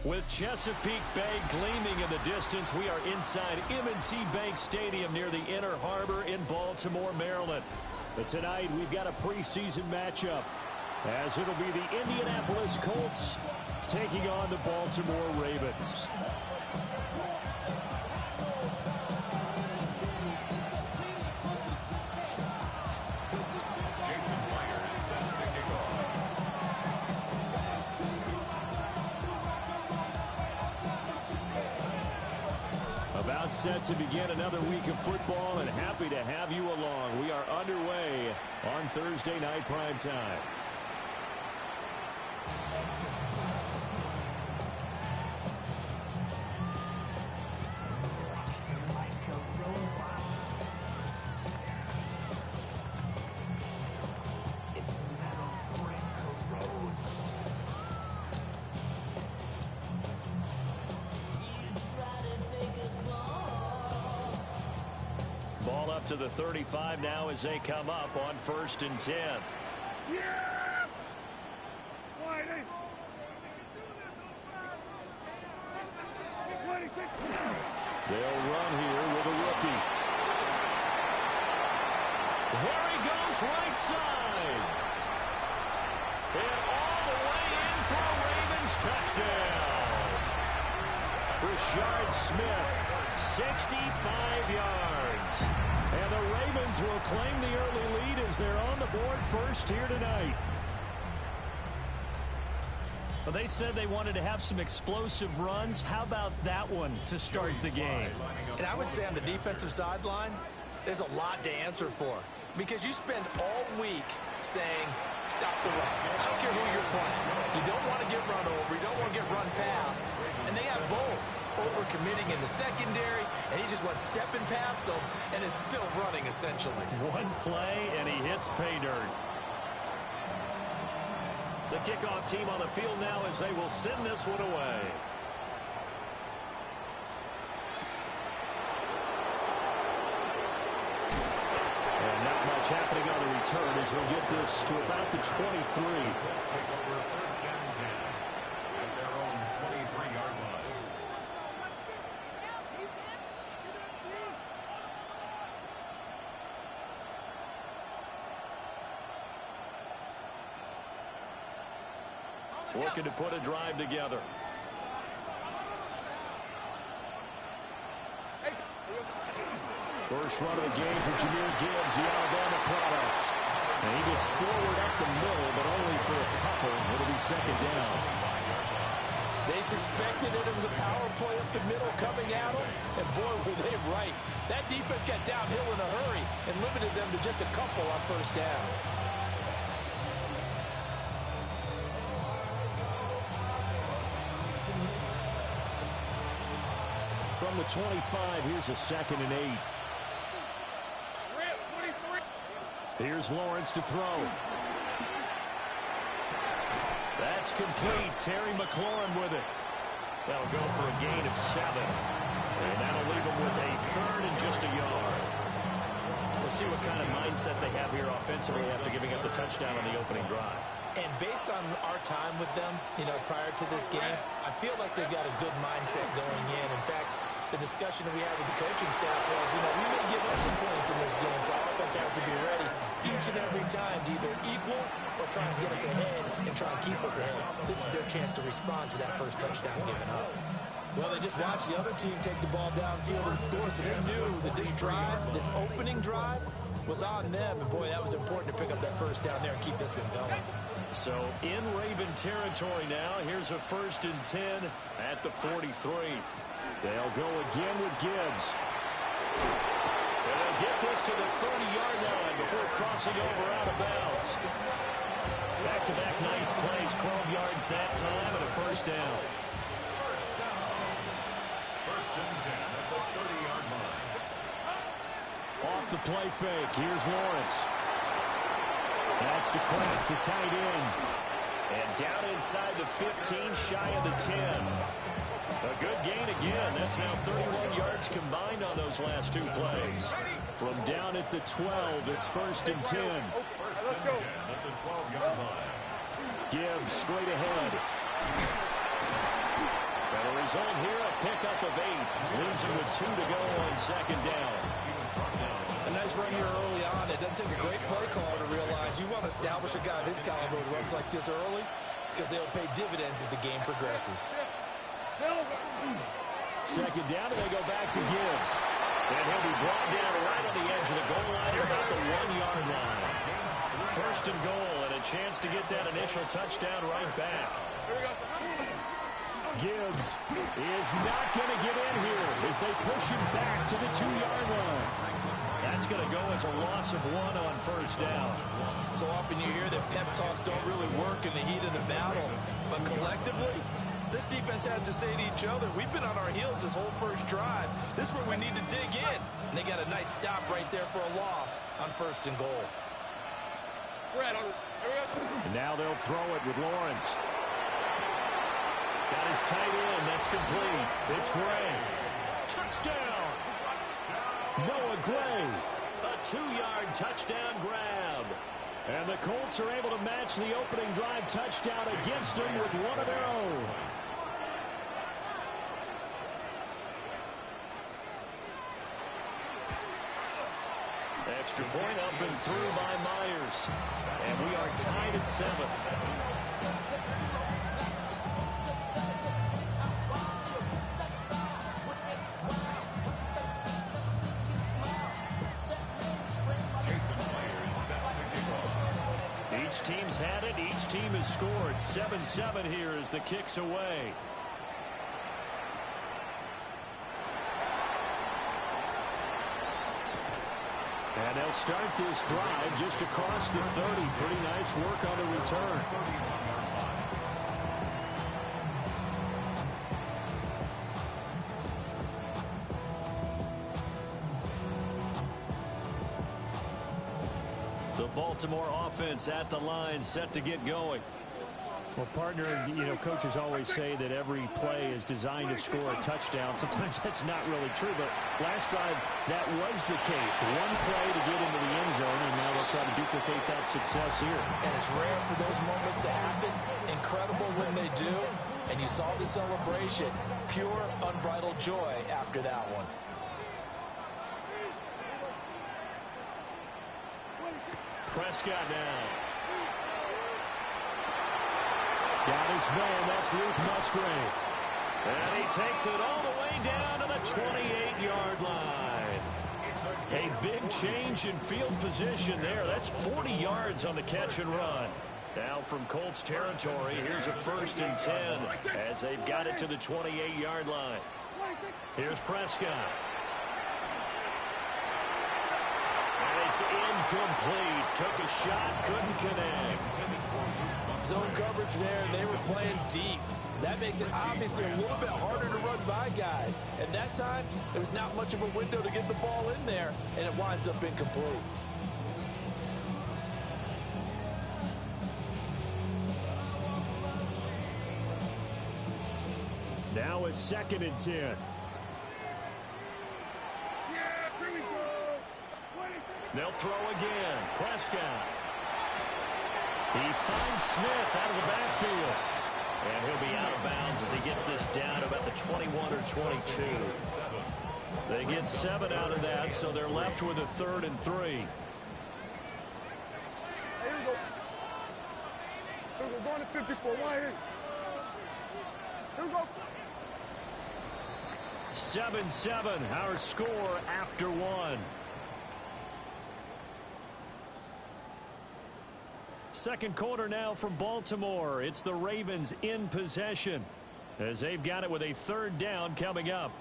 With Chesapeake Bay gleaming in the distance, we are inside M&T Bank Stadium near the Inner Harbor in Baltimore, Maryland. But tonight, we've got a preseason matchup, as it'll be the Indianapolis Colts taking on the Baltimore Ravens. About set to begin another week of football, and happy to have you along. We are underway on Thursday night prime time. Ball up to the 35 now as they come up on 1st and 10. Yeah! They'll run here with a rookie. There he goes, right side. And all the way in for a Ravens touchdown. Rashard Smith, 65 yards. And the Ravens will claim the early lead as they're on the board first here tonight. Well, they said they wanted to have some explosive runs. How about that one to start the game? And I would say on the defensive sideline, there's a lot to answer for. Because you spend all week saying, stop the run. I don't care who you're playing. You don't want to get run over. You don't want to get run past. And they have both. Overcommitting in the secondary, and he just went stepping past them and is still running, essentially. One play, and he hits pay dirt. The kickoff team on the field now as they will send this one away. And not much happening on the return as he'll get this to about the 23. Let's take over 1st and 10 at their own 23-yard line. Looking to put a drive together. First run of the game for Jahmyr Gibbs, the Alabama product. And he gets forward up the middle, but only for a couple. It'll be 2nd down. They suspected it was a power play up the middle coming at them, and boy, were they right. That defense got downhill in a hurry and limited them to just a couple on 1st down. From the 25, here's a 2nd and 8. Here's Lawrence to throw. That's complete. Terry McLaurin with it. That'll go for a gain of 7. And that'll leave him with a 3rd and just a yard. We'll see what kind of mindset they have here offensively after giving up the touchdown on the opening drive. And based on our time with them, prior to this game, I feel like they've got a good mindset going in. In fact, the discussion that we had with the coaching staff was, we may give up some points in this game, so our offense has to be ready each and every time to either equal or try and get us ahead and try and keep us ahead. This is their chance to respond to that first touchdown given up. Well, they just watched the other team take the ball downfield and score, so they knew that this drive, this opening drive, was on them. And, boy, that was important to pick up that first down there and keep this one going. So in Raven territory now, here's a 1st and 10 at the 43. They'll go again with Gibbs. And they'll get this to the 30-yard line before crossing over out of bounds. Back-to-back nice plays, 12 yards that time, and a 1st down. 1st and 10 at the 30-yard line. Off the play fake, here's Lawrence. That's to Kraft, the tight end. And down inside the 15, shy of the 10. A good gain again. That's now 31 yards combined on those last 2 plays. From down at the 12, it's 1st and 10. 1st and 10 at the 12-yard line. Gibbs straight ahead. result here, a pickup of 8. Leaves him with 2 to go on second down. A nice run here early on. It doesn't take a great play caller to realize you want to establish a guy of his caliber who runs like this early because they'll pay dividends as the game progresses. Second down, and they go back to Gibbs. And he'll be brought down right on the edge of the goal line at about the 1-yard line. First and goal, and a chance to get that initial touchdown right back. Gibbs is not going to get in here as they push him back to the 2-yard line. That's going to go as a loss of 1 on first down. So often you hear that pep talks don't really work in the heat of the battle, but collectively, this defense has to say to each other, we've been on our heels this whole first drive. This is where we need to dig in. And they got a nice stop right there for a loss on first and goal. And now they'll throw it with Lawrence. Got his tight end. That's complete. It's Gray. Touchdown! Noah Gray. A 2-yard touchdown grab. And the Colts are able to match the opening drive touchdown against them with one of their own. Extra point up and through by Myers. And we are tied at 7. Each team's had it. Each team has scored. 7-7 here as the kick's away. And they'll start this drive just across the 30. Pretty nice work on the return. The Baltimore offense at the line, set to get going. Well, partner, coaches always say that every play is designed to score a touchdown. Sometimes that's not really true, but last drive that was the case. One play to get into the end zone, and now they'll try to duplicate that success here. And it's rare for those moments to happen. Incredible when they do. And you saw the celebration. Pure, unbridled joy after that one. Prescott now. Got his man, that's Luke Musgrave. And he takes it all the way down to the 28-yard line. A big change in field position there. That's 40 yards on the catch and run. Now from Colts territory, here's a 1st and 10 as they've got it to the 28-yard line. Here's Prescott. And it's incomplete. Took a shot, couldn't connect. Zone coverage there, and they were playing deep. That makes it obviously a little bit harder to run by guys. And that time, there was not much of a window to get the ball in there, and it winds up incomplete. Now a 2nd and 10. They'll throw again. Prescott. He finds Smith out of the backfield. And he'll be out of bounds as he gets this down about the 21 or 22. They get 7 out of that, so they're left with a 3rd and 3. Here we go. We're going to 54. Right here. Here we go. 7-7, our score after 1. Second quarter now from Baltimore. It's the Ravens in possession as they've got it with a 3rd down coming up.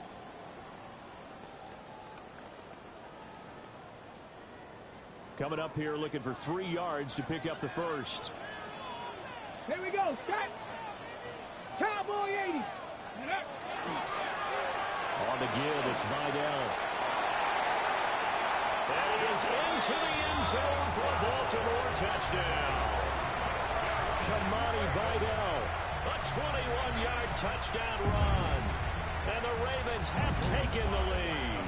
Coming up here looking for 3 yards to pick up the first. Here we go. Start. Cowboy 80. On the give, it's Vidal. And he is into the end zone for a Baltimore touchdown. Kamani Vidal, a 21-yard touchdown run. And the Ravens have taken the lead.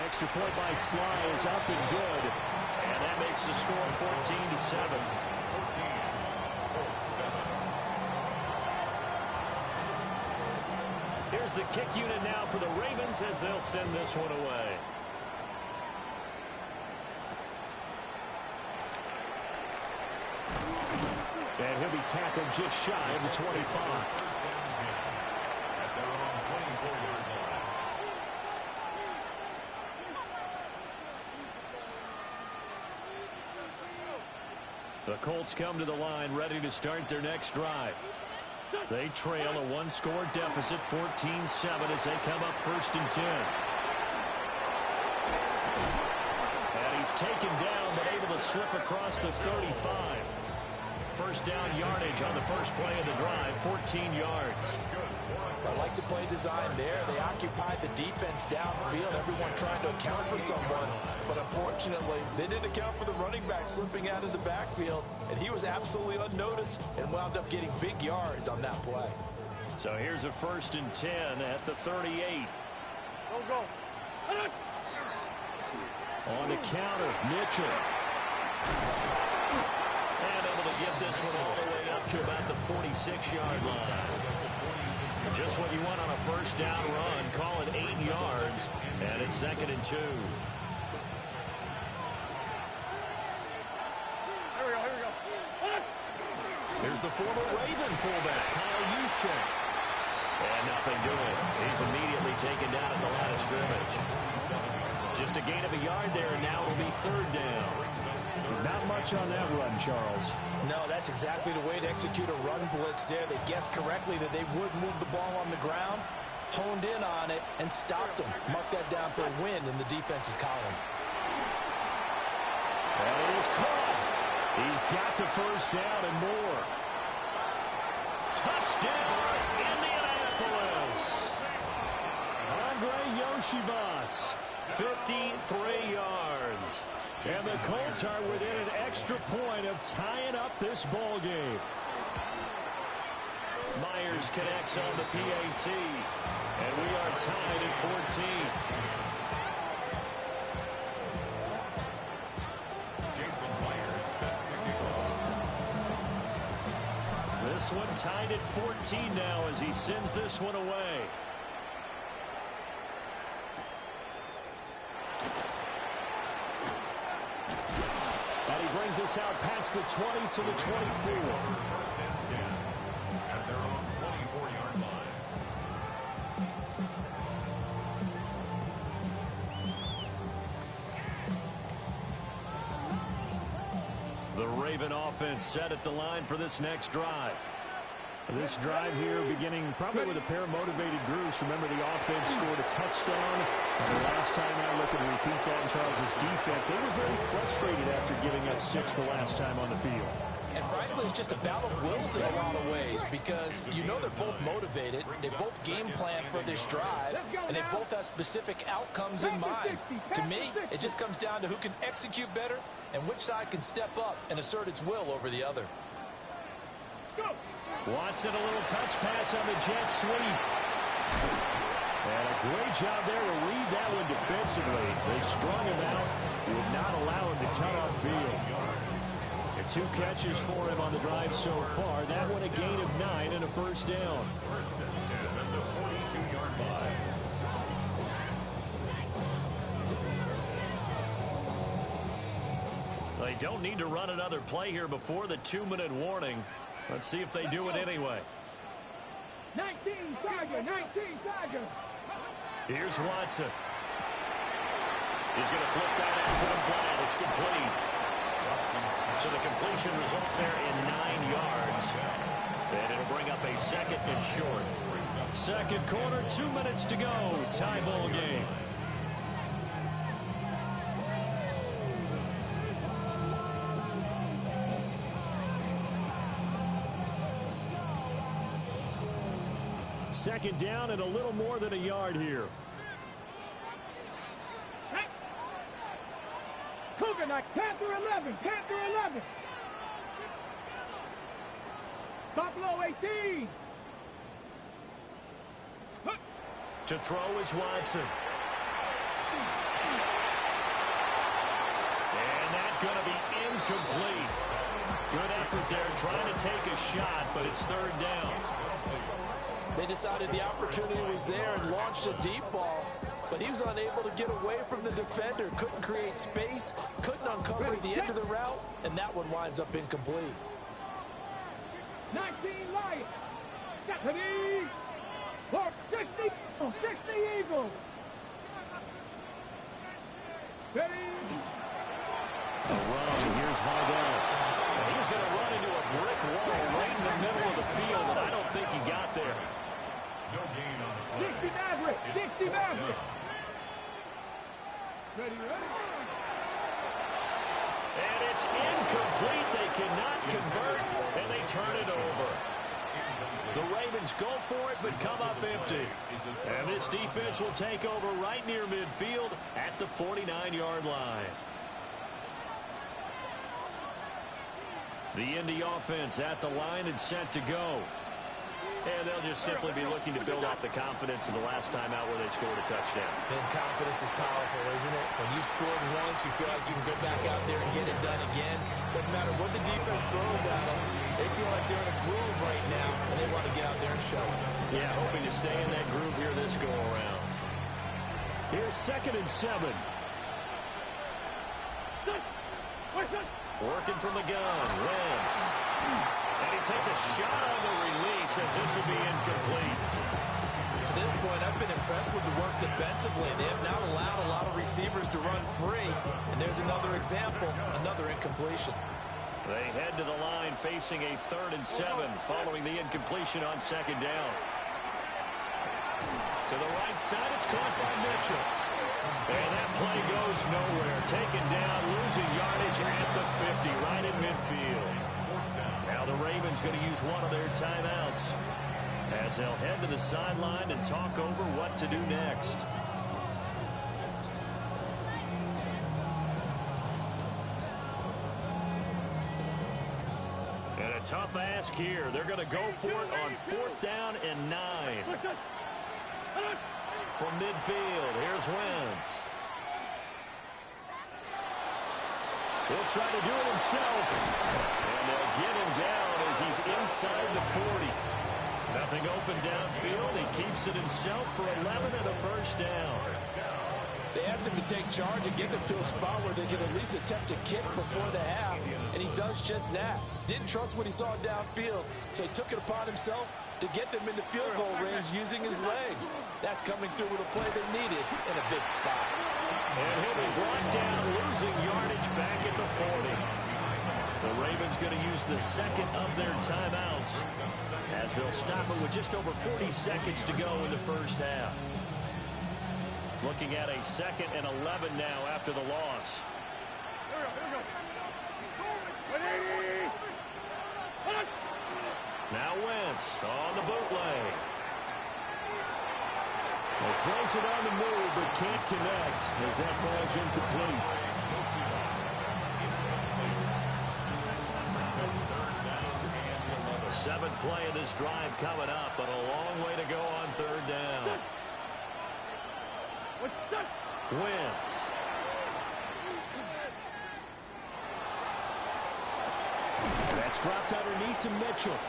Extra point by Sly is up and good. And that makes the score 14-7. here's the kick unit now for the Ravens as they'll send this one away. And he'll be tackled just shy of the 25. First down 10 at their own 24-yard line. The Colts come to the line ready to start their next drive. They trail a one-score deficit, 14-7, as they come up 1st and 10. And he's taken down, but able to slip across the 35. First down yardage on the first play of the drive, 14 yards. I like the play design there. They occupied the defense downfield, everyone trying to account for someone. But unfortunately, they didn't account for the running back slipping out of the backfield, and he was absolutely unnoticed and wound up getting big yards on that play. So here's a 1st and 10 at the 38. Go. On the counter, Mitchell. And able to get this one all the way up to about the 46-yard line. Just what you want on a first down run. Call it 8 yards, and it's 2nd and 2. Here we go. Here's the former Raven fullback, Kyle Juszczyk. And nothing doing. He's immediately taken down at the line of scrimmage. Just a gain of a yard there, and now it'll be 3rd down. Not much on that run, Charles. No, that's exactly the way to execute a run blitz there. They guessed correctly that they would move the ball on the ground, honed in on it, and stopped them. Mark that down for a win in the defense's column. And it is caught. He's got the first down and more. Touchdown, Indianapolis. Andre Yoshibas, 53 yards. And the Colts are within an extra point of tying up this ball game. Myers connects on the PAT. And we are tied at 14. Jason Myers set to kick off. This one tied at 14 now as he sends this one away. Brings us out past the 20 to the 24. 1st and 10 at their own 24-yard line. The Raven offense set at the line for this next drive. This drive here beginning probably with a pair of motivated groups. Remember, the offense scored a touchdown. And the last time out, looking to repeat that in Charles' defense, they were very frustrated after giving up 6 the last time on the field. And frankly, it's just a battle of wills in a lot of ways because you know they're both motivated. They both game plan for this drive, and they both have specific outcomes in mind. To me, it just comes down to who can execute better and which side can step up and assert its will over the other. Watson, a little touch pass on the jet sweep. And a great job there to read that one defensively. They strung him out, would not allow him to cut off field. 2 catches for him on the drive so far. That one a gain of 9 and a first down. 1st and 10 at the 42-yard line. They don't need to run another play here before the 2-minute warning. Let's see if they do it anyway. 19 Tiger. Here's Watson. He's going to flip that out to the flat. It's complete. So the completion results there in 9 yards. And it'll bring up a 2nd and short. Second quarter, 2 minutes to go. Tie ball game. Second down and a little more than a yard here. Cougar, like Panther 11. Buffalo 18. To throw is Watson. And that's going to be incomplete. Good effort there trying to take a shot, but it's 3rd down. They decided the opportunity was there and launched a deep ball, but he was unable to get away from the defender, couldn't create space, couldn't uncover the end of the route, and that one winds up incomplete. 19 Lions. Ready for 60 Eagles. Ready. A run. Here's Vidal. He's going to run into a brick wall right in the middle of the field, and I don't think he got there. No gain on the play. 60 Maverick. 60 Maverick. Ready. And it's incomplete. They cannot convert, and they turn it over. The Ravens go for it, but come up empty. And this defense will take over right near midfield at the 49-yard line. The Indy offense at the line and set to go. And they'll just simply be looking to build off the confidence of the last time out where they scored a touchdown. And confidence is powerful, isn't it? When you've scored once, you feel like you can go back out there and get it done again. Doesn't matter what the defense throws at them. They feel like they're in a groove right now, and they want to get out there and show it. Yeah, hoping to stay in that groove here this go-around. Here's 2nd and 7. Working from the gun, Wentz. And he takes a shot on the release as this will be incomplete. To this point, I've been impressed with the work defensively. They have not allowed a lot of receivers to run free. And there's another example, another incompletion. They head to the line facing a 3rd and 7 following the incompletion on 2nd down. To the right side, it's caught by Mitchell. And that play goes nowhere. Taken down, losing yardage at the 50, right in midfield. Now the Ravens going to use one of their timeouts as they'll head to the sideline and talk over what to do next. And a tough ask here. They're going to go for it on 4th down and 9. From midfield, here's Wentz. He'll try to do it himself. And they'll get him down as he's inside the 40. Nothing open downfield. He keeps it himself for 11 and a 1st down. They asked him to take charge and get them to a spot where they can at least attempt to kick before the half. And he does just that. Didn't trust what he saw downfield, so he took it upon himself to get them into field goal range using his legs. That's coming through with a play they needed in a big spot. And he'll be brought down, losing yardage back at the 40. The Ravens going to use the 2nd of their timeouts as they'll stop it with just over 40 seconds to go in the 1st half. Looking at a 2nd and 11 now after the loss. Now Wentz on the bootleg. He throws it on the move but can't connect as that falls incomplete. The 7th play of this drive coming up, but a long way to go on 3rd down. Wentz. That's dropped underneath to Mitchell.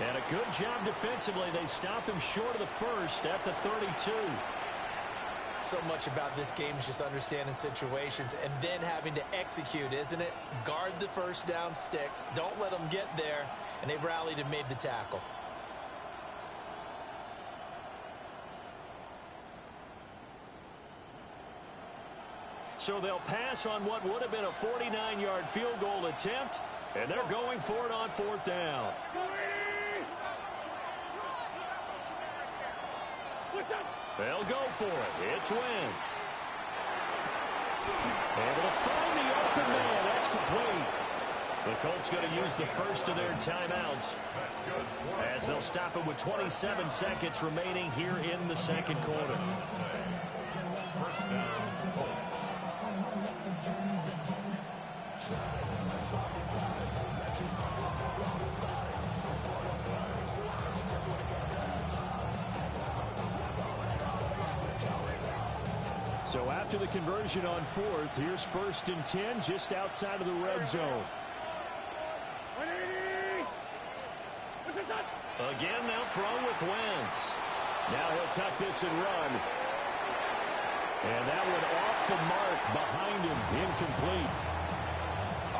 And a good job defensively. They stopped him short of the 1st at the 32. So much about this game is just understanding situations and then having to execute, isn't it? Guard the 1st down sticks. Don't let them get there. And they've rallied and made the tackle. So they'll pass on what would have been a 49-yard field goal attempt, and they're going for it on 4th down. They'll go for it. It's Wentz. Able to find the open man. That's complete. The Colts going to use the 1st of their timeouts as they'll stop it with 27 seconds remaining here in the 2nd quarter. 1st down, Colts. So after the conversion on 4th, here's 1st and 10 just outside of the red zone. Again, now throw with Wentz. Now he'll tuck this and run. And that one off the mark behind him, incomplete.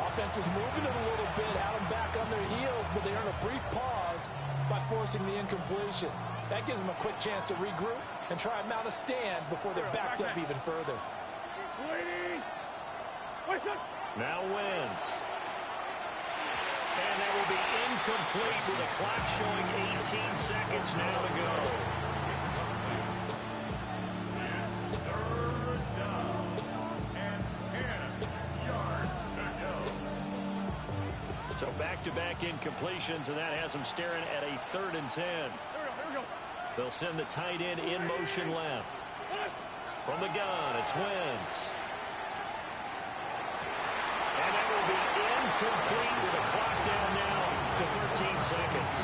Offense was moving it a little bit, had them back on their heels, but they earned a brief pause by forcing the incompletion. That gives them a quick chance to regroup and try and mount a stand before they're backed up even further. Now Wentz. And that will be incomplete with the clock showing 18 seconds now to go. Third down and 10 yards to go. So back-to-back incompletions, and that has them staring at a 3rd and 10. They'll send the tight end in motion left. From the gun, it's Wentz. And that will be incomplete with the clock down now to 13 seconds.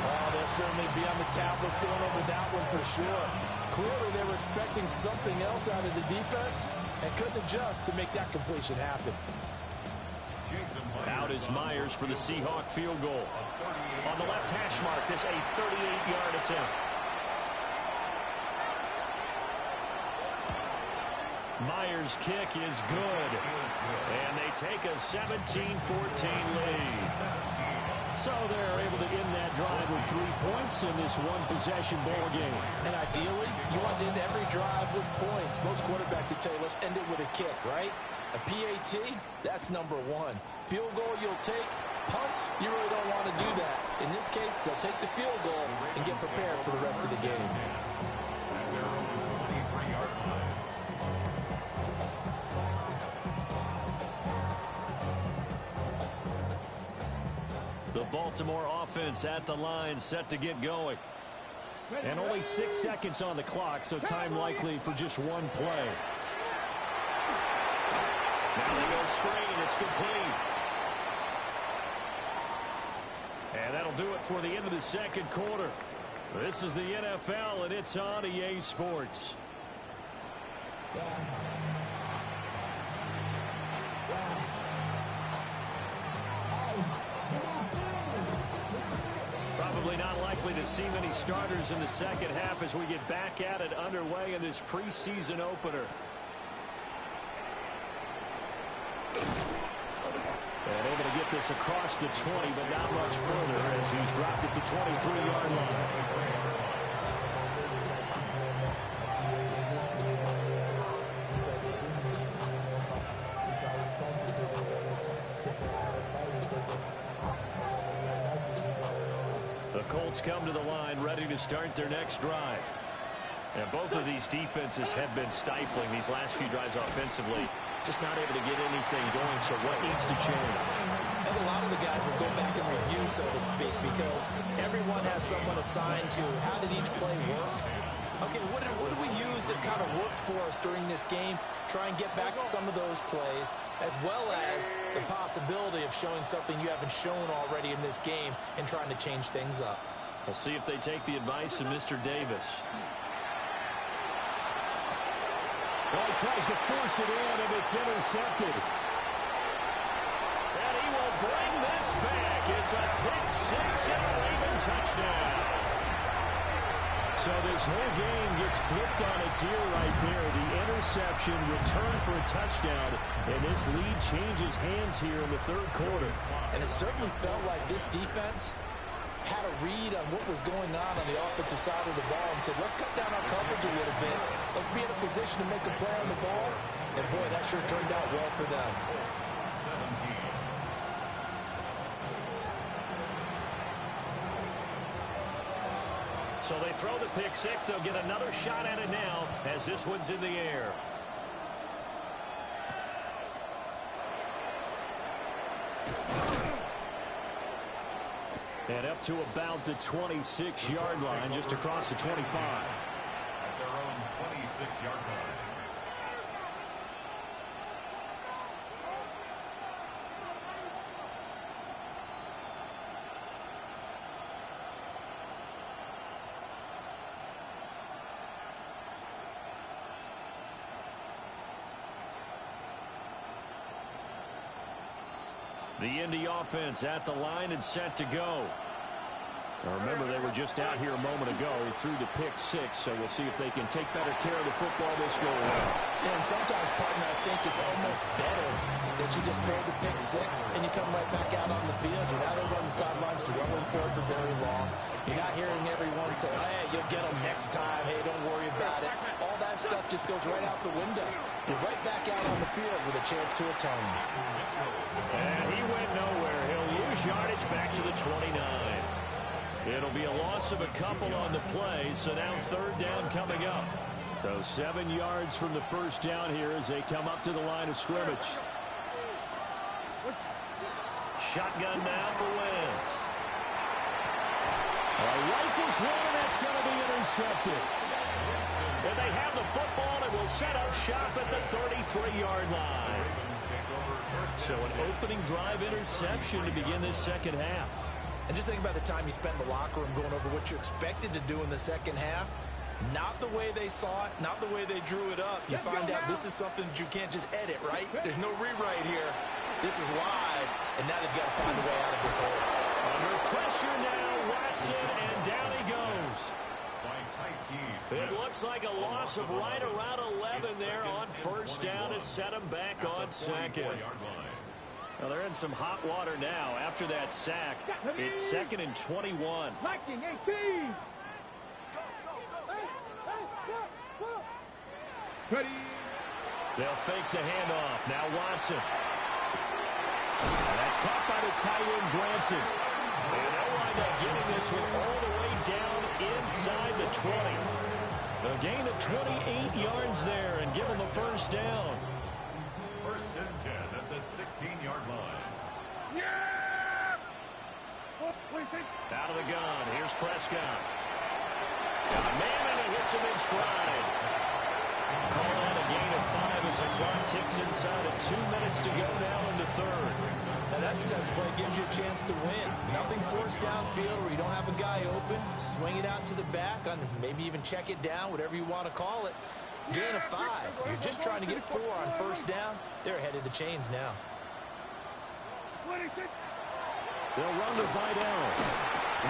Oh, they'll certainly be on the tablets going over that one for sure. Clearly, they were expecting something else out of the defense and couldn't adjust to make that completion happen. Out is Myers for the Seahawk field goal. On the left hash mark, this a 38-yard attempt. Myers' kick is good. And they take a 17-14 lead. So they're able to end that drive with 3 points in this one-possession ball game. And ideally, you want to end every drive with points. Most quarterbacks would tell you, let's end it with a kick, right? A PAT, that's number 1. Field goal you'll take. Punts, you really don't want to do that. In this case, they'll take the field goal and get prepared for the rest of the game. The Baltimore offense at the line, set to get going. And only 6 seconds on the clock, so time likely for just one play. Now they go screen. It's complete. And that'll do it for the end of the second quarter. This is the NFL, and it's on EA Sports. Probably not likely to see many starters in the second half as we get back at it underway in this preseason opener. And able to get this across the 20, but not much further as he's dropped it to 23-yard line. The Colts come to the line ready to start their next drive. And both of these defenses have been stifling these last few drives offensively. Just not able to get anything going, so what needs to change? I think a lot of the guys will go back and review, so to speak, because everyone has someone assigned to how did each play work. Okay, what did we use that kind of worked for us during this game? Try and get back to some of those plays, as well as the possibility of showing something you haven't shown already in this game and trying to change things up. We'll see if they take the advice of Mr. Davis. Well, he tries to force it in, and it's intercepted. And he will bring this back. It's a pick-6 and a Raven touchdown. So this whole game gets flipped on its ear right there. The interception, return for a touchdown, and this lead changes hands here in the third quarter. And it certainly felt like this defense had a read on what was going on the offensive side of the ball and said, let's cut down our coverage a little bit. Let's be in a position to make a play on the ball. And, boy, that sure turned out well for them. 17. So they throw the pick-6. They'll get another shot at it now as this one's in the air. And up to about the 26-yard line, just across the 25. At their own 26-yard line. The Indy offense at the line and set to go. Now remember, they were just out here a moment ago through the pick 6, so we'll see if they can take better care of the football this go around. Yeah, and sometimes, partner, I think it's almost better that you just throw the pick 6 and you come right back out on the field. You're not over on the sidelines dwelling for it for very long. You're not hearing everyone say, oh, hey, you'll get them next time. Hey, don't worry about it. All that stuff just goes right out the window. You're right back out on the field with a chance to atone. And he went nowhere. He'll lose yardage back to the 29. It'll be a loss of a couple on the play, so now 3rd down coming up. So 7 yards from the first down here as they come up to the line of scrimmage. Shotgun now for Wentz. Rifles one, and that's going to be intercepted. And they have the football and will set up shop at the 33-yard line. So an opening drive interception to begin this second half. And just think about the time you spent in the locker room going over what you expected to do in the second half. Not the way they saw it, not the way they drew it up. You find out this is something that you can't just edit, right? There's no rewrite here. This is live, and now they've got to find a way out of this hole. Under pressure now, Watson, and down he goes. It looks like a loss of right around 11 there on first down to set him back on second. Well, they're in some hot water now after that sack. It's 2nd and 21. Liking 18. Ready. They'll fake the handoff. Now Watson. And that's caught by the tight end, Granson. And they'll wind up getting this one all the way down inside the 20. A gain of 28 yards there and give them a first down. 1st and 10 at the 16-yard line. Yeah! Out of the gun. Here's Prescott. Got a man and it hits him in stride. Call on a gain of 5 as the clock ticks inside of 2 minutes to go now in the 3rd. Now that's the type of play that gives you a chance to win. Nothing forced downfield where you don't have a guy open. Swing it out to the back, on maybe even check it down, whatever you want to call it. Gain of 5. You're just trying to get 4 on first down. They're ahead of the chains now. They'll run to Vidal.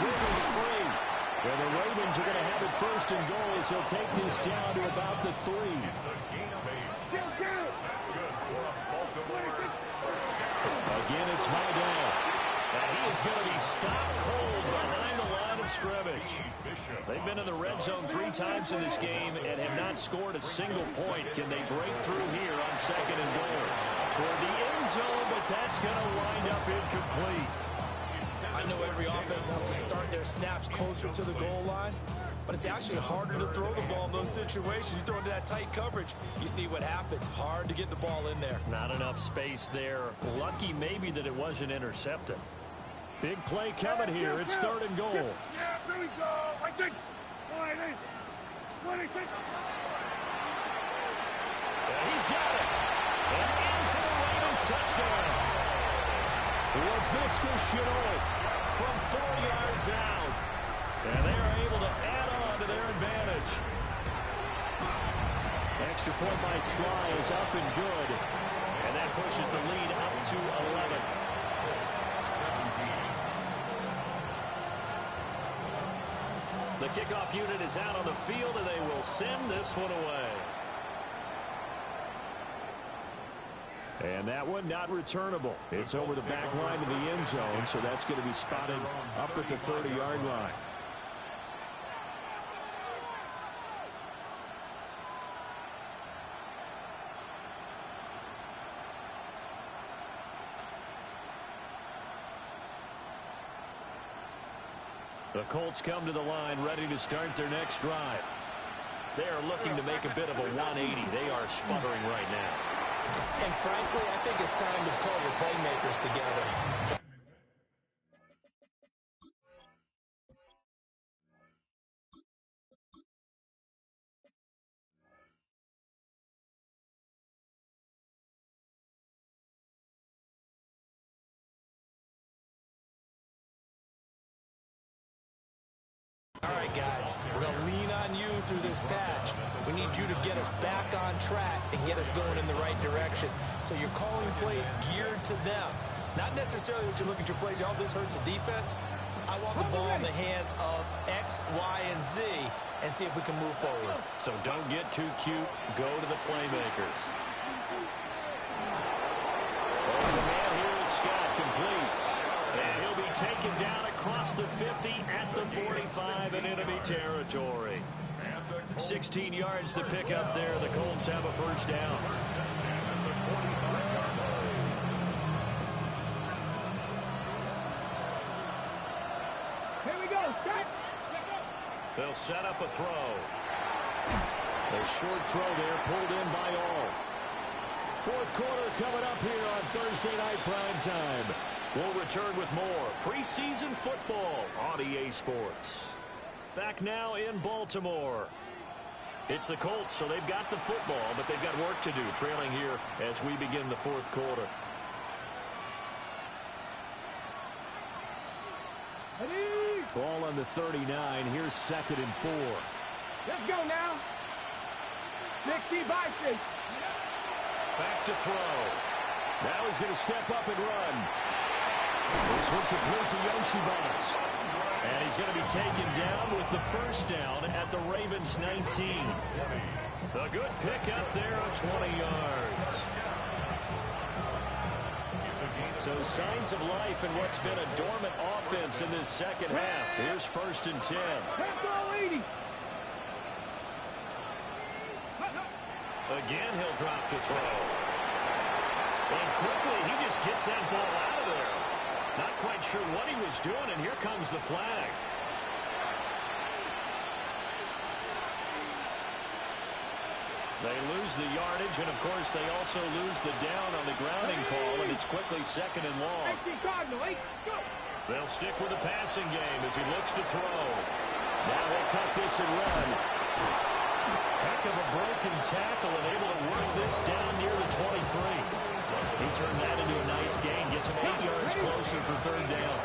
Rivers free. And the Ravens are going to have it 1st and goal as he'll take this down to about the 3. It's a gain of 8. That's good for a Baltimore. Again, it's Vidal. And he is going to be stopped cold behind the line of scrimmage. They've been in the red zone 3 times in this game and have not scored a single point. Can they break through here on 2nd and goal? Toward the end zone, but that's going to wind up incomplete. I know every offense wants to start their snaps closer to the goal line, but it's actually harder to throw the ball in those situations. You throw into that tight coverage, you see what happens. Hard to get the ball in there. Not enough space there. Lucky maybe that it wasn't intercepted. Big play coming here. It's 3rd and goal. Yeah, here we go. I think. 26. And he's got it. And in for the Ravens touchdown. LaVisca Chenault from 4 yards out. And they are able to add on to their advantage. Extra point by Sly is up and good. And that pushes the lead up to 11. 17. The kickoff unit is out on the field, and they will send this one away. And that one not returnable. It's over the back line of the end zone, so that's going to be spotted up at the 30-yard line. The Colts come to the line ready to start their next drive. They are looking to make a bit of a 180. They are sputtering right now. And frankly, I think it's time to call your playmakers together. All right, guys, we're going to lean on you through this patch. We need you to get us back on track and get us going in the right direction. So you're calling plays geared to them. Not necessarily what you look at your plays, oh, this hurts the defense. I I want the ball in the hands of X, Y, and Z and see if we can move forward. So don't get too cute. Go to the playmakers. Oh, the man here is Scott, complete. And he'll be taken down across the 50 at the 45 in enemy territory. 16 yards to pick up there. The Colts have a first down. Here we go. Set. They'll set up a throw. A short throw there, pulled in by all. Fourth quarter coming up here on Thursday Night Prime Time. We'll return with more preseason football on EA Sports. Back now in Baltimore. It's the Colts, so they've got the football, but they've got work to do, trailing here as we begin the fourth quarter. Ready? Ball on the 39. Here's 2nd and 4. Let's go now. 60 by 6. Back to throw. Now he's going to step up and run. This one complete to Yoshibas. And he's going to be taken down with the first down at the Ravens 19. A good pickup there of 20 yards. So signs of life in what's been a dormant offense in this second half. Here's 1st and 10. Let's go, 80. Again, he'll drop to throw. And quickly, he just gets that ball out of there. Not quite sure what he was doing, and here comes the flag. They lose the yardage, and of course, they also lose the down on the grounding call, and it's quickly 2nd and long. 80 Cardinal, 8, go. They'll stick with the passing game as he looks to throw. Now they'll tuck this and run. Heck of a broken tackle and able to work this down near the 23. He turned that into a nice gain, gets him 8 yards closer for 3rd down.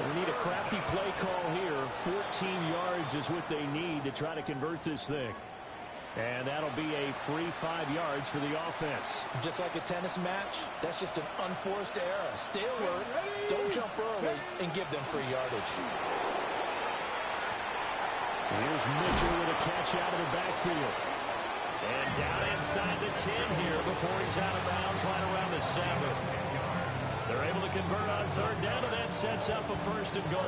We need a crafty play call here. 14 yards is what they need to try to convert this thing. And that'll be a free 5 yards for the offense. Just like a tennis match, that's just an unforced error. Stay alert, don't jump early, and give them free yardage. Here's Mitchell with a catch out of the backfield. And down inside the 10 here before he's out of bounds right around the 7. They're able to convert on 3rd down, and that sets up a 1st and goal.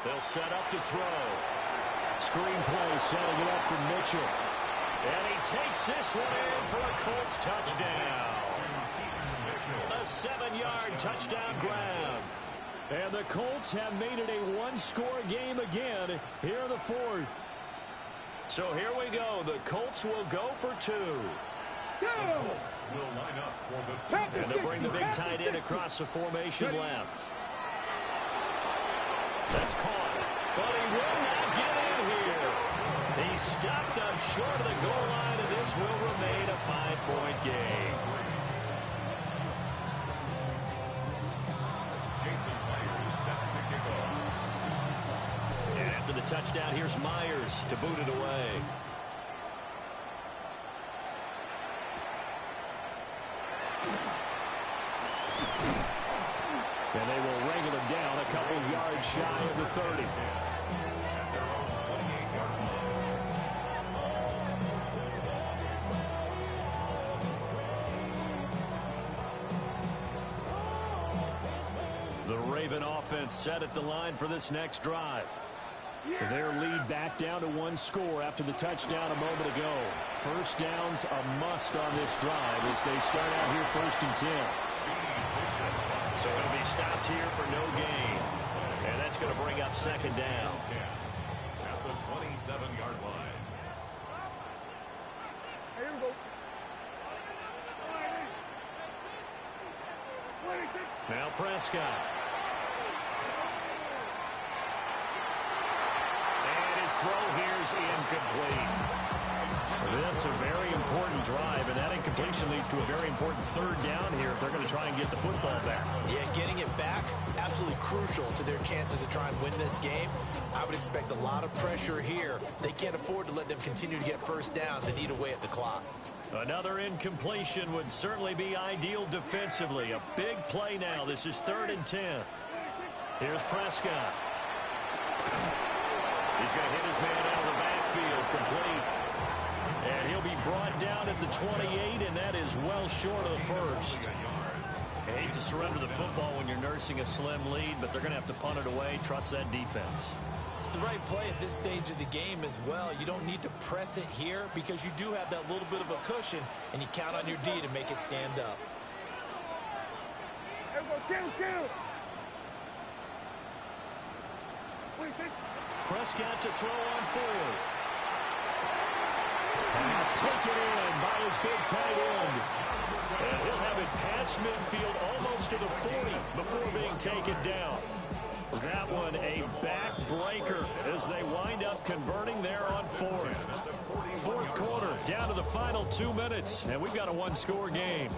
They'll set up to throw. Screen play setting it up for Mitchell. And he takes this one in for a Colts touchdown. A 7-yard touchdown grab. And the Colts have made it a one-score game again here in the 4th. So here we go. The Colts will go for 2. And they'll bring the big tight end across the formation left. That's caught, but he will not get in here. He stopped up short of the goal line, and this will remain a 5-point game. And after the touchdown, here's Myers to boot it away. And they will wrangle him down a couple yards shy of the 30. The Raven offense set at the line for this next drive. Their lead back down to 1 score after the touchdown a moment ago. First down's a must on this drive as they start out here 1st and 10. So he'll be stopped here for no gain. And that's going to bring up 2nd down. At the 27-yard line. Here we go. Now Prescott. And his throw here's incomplete. This a very important drive, and that incompletion leads to a very important third down here if they're going to try and get the football back. Yeah, getting it back, absolutely crucial to their chances to try and win this game. I would expect a lot of pressure here. They can't afford to let them continue to get first downs and eat away at the clock. Another incompletion would certainly be ideal defensively. A big play now. This is 3rd and 10. Here's Prescott. He's going to hit his man out of the backfield, complete. And he'll be brought down at the 28, and that is well short of the first. I hate to surrender the football when you're nursing a slim lead, but they're going to have to punt it away. Trust that defense. It's the right play at this stage of the game as well. You don't need to press it here because you do have that little bit of a cushion, and you count on your D to make it stand up. Prescott to throw on 4th. Pass taken in by his big tight end. And he'll have it past midfield almost to the 40 before being taken down. That one a backbreaker as they wind up converting there on 4th. 4th quarter, down to the final 2 minutes, and we've got a one-score game.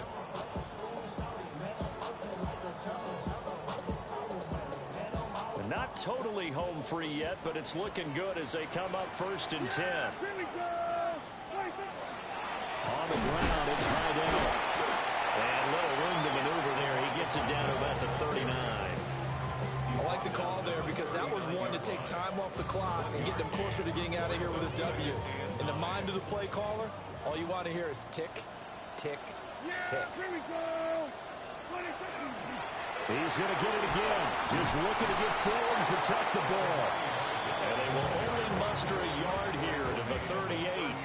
Not totally home free yet, but it's looking good as they come up 1st and 10. On the ground, it's high down. And little room to maneuver there. He gets it down to about the 39. I like the call there because that was one to take time off the clock and get them closer to getting out of here with a W. In the mind of the play caller, all you want to hear is tick, tick, tick. He's going to get it again. Just looking to get forward and protect the ball. And they will only muster a yard here to the 38.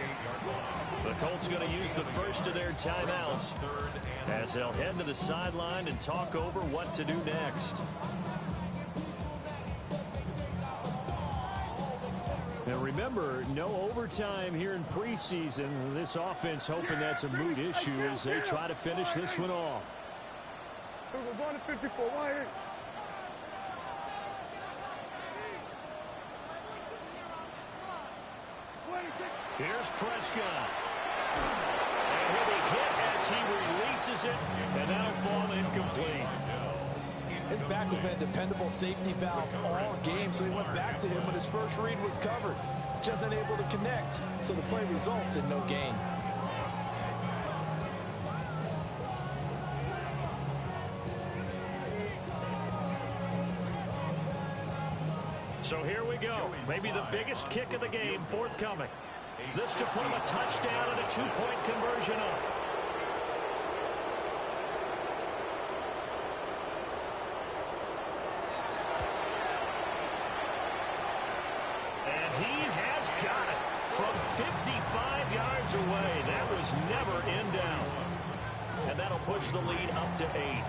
The Colts going to use the first of their timeouts as they'll head to the sideline and talk over what to do next. And remember, no overtime here in preseason. This offense hoping that's a moot issue as they try to finish this one off. We're going to 54. Wire. Here's Prescott. And he'll be hit as he releases it, and that'll fall incomplete. His back has been a dependable safety valve all game, so he went back to him when his first read was covered. Just unable to connect, so the play results in no gain. So here we go. Maybe the biggest kick of the game forthcoming. This to put him a touchdown and a 2-point conversion up. And he has got it from 55 yards away. That was never in down. And that'll push the lead up to 8.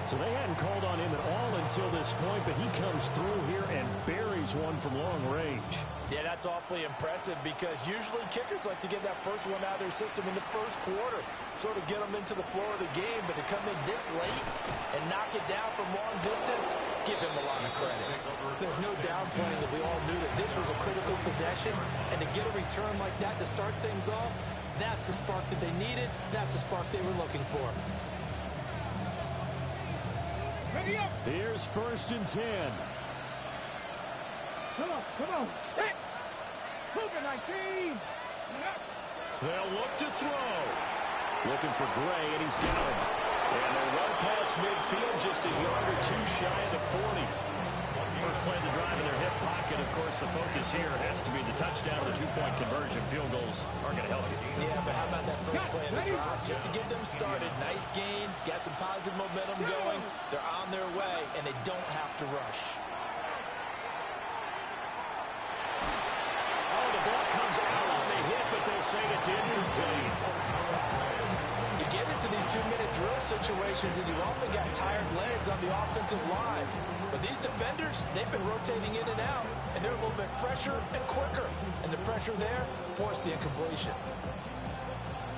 So they hadn't called on him at all until this point, but he comes through here and buries one from long range. Yeah, that's awfully impressive because usually kickers like to get that first one out of their system in the first quarter, sort of get them into the flow of the game, but to come in this late and knock it down from long distance, give him a lot of credit. There's no downplaying that we all knew that this was a critical possession, and to get a return like that to start things off, that's the spark that they needed, that's the spark they were looking for. Here's 1st and 10. Come on. Hey. Move it, 19. They'll look to throw. Looking for Gray, and he's got him. And they'll run past midfield just a yard or two shy of the 40. First play of the drive in their hip pocket. Of course, the focus here has to be the touchdown or the 2-point conversion. Field goals aren't going to help you. Yeah, but how about that first play of the drive? Just to get them started. Nice gain. Got some positive momentum going. They're on their way, and they don't have to rush. Oh, the ball comes out on the hit, but they'll say it's incomplete. You get into these 2-minute drill situations, and you often got tired legs on the offensive line. But these defenders, they've been rotating in and out, and they're a little bit fresher and quicker. And the pressure there forced the incompletion.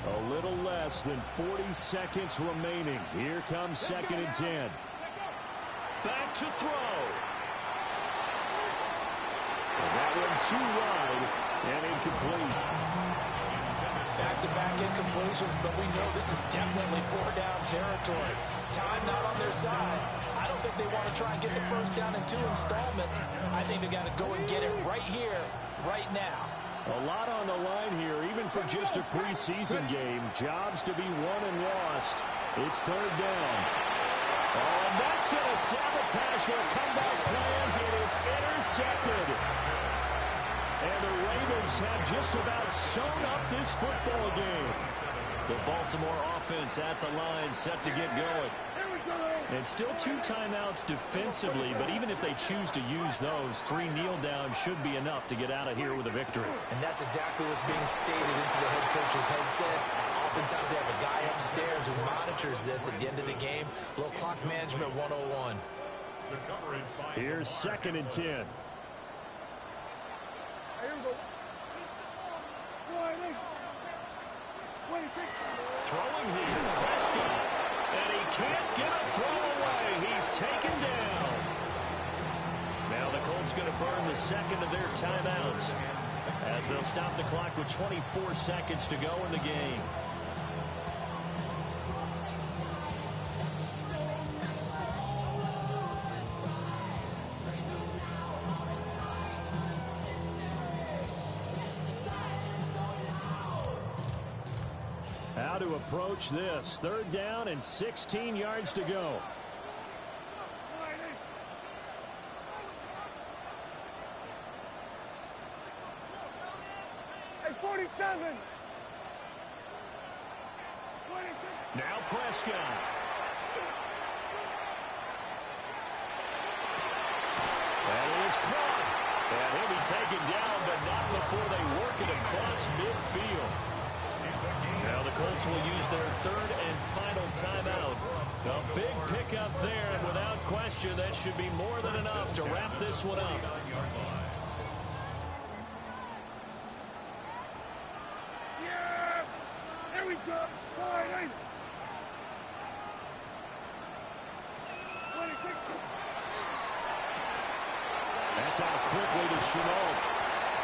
A little less than 40 seconds remaining. Here comes 2nd and 10. Back to throw. And that one too wide and incomplete. Back-to-back incompletions, but we know this is definitely four-down territory. Time not on their side. I don't think they want to try and get the first down in 2 installments. I think they got to go and get it right here, right now. A lot on the line here, even for just a preseason game. Jobs to be won and lost. It's third down. Oh, and that's going to sabotage their comeback plans. It is intercepted. And the Ravens have just about sewn up this football game. The Baltimore offense at the line, set to get going. And still 2 timeouts defensively, but even if they choose to use those, 3 kneel downs should be enough to get out of here with a victory. And that's exactly what's being stated into the head coach's headset. Oftentimes they have a guy upstairs who monitors this at the end of the game. A little clock management 101. Here's 2nd and 10. Throwing here, Prescott. And he can't get a throw away. He's taken down. Now the Colts going to burn the second of their timeouts as they'll stop the clock with 24 seconds to go in the game. How to approach this. 3rd down and 16 yards to go. Hey, 47. Now Prescott. That is caught. And he'll be taken down, but not before they work it across midfield. Now the Colts will use their 3rd and final timeout. A big pickup there, and without question, that should be more than enough to wrap this one up. Yeah! There we go. 40. 26. That's out quickly to Chenault.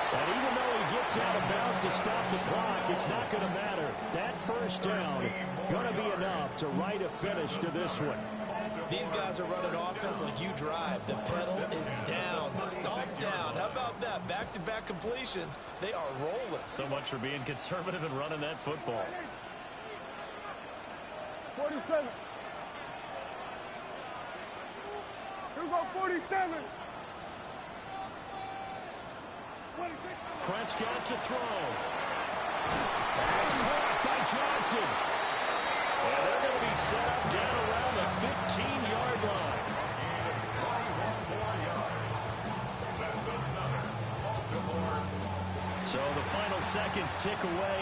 And even though he gets out of bounds to stop the clock, it's not going to matter. That first down going to be enough to write a finish to this one. These guys are running offense like you drive. The pedal is down, stomped down. How about that? Back-to-back completions. They are rolling. So much for being conservative and running that football. 47. Here we go, 47. 26. Prescott to throw. That's caught by Johnson. And they're going to be set up down around the 15-yard line. So the final seconds tick away.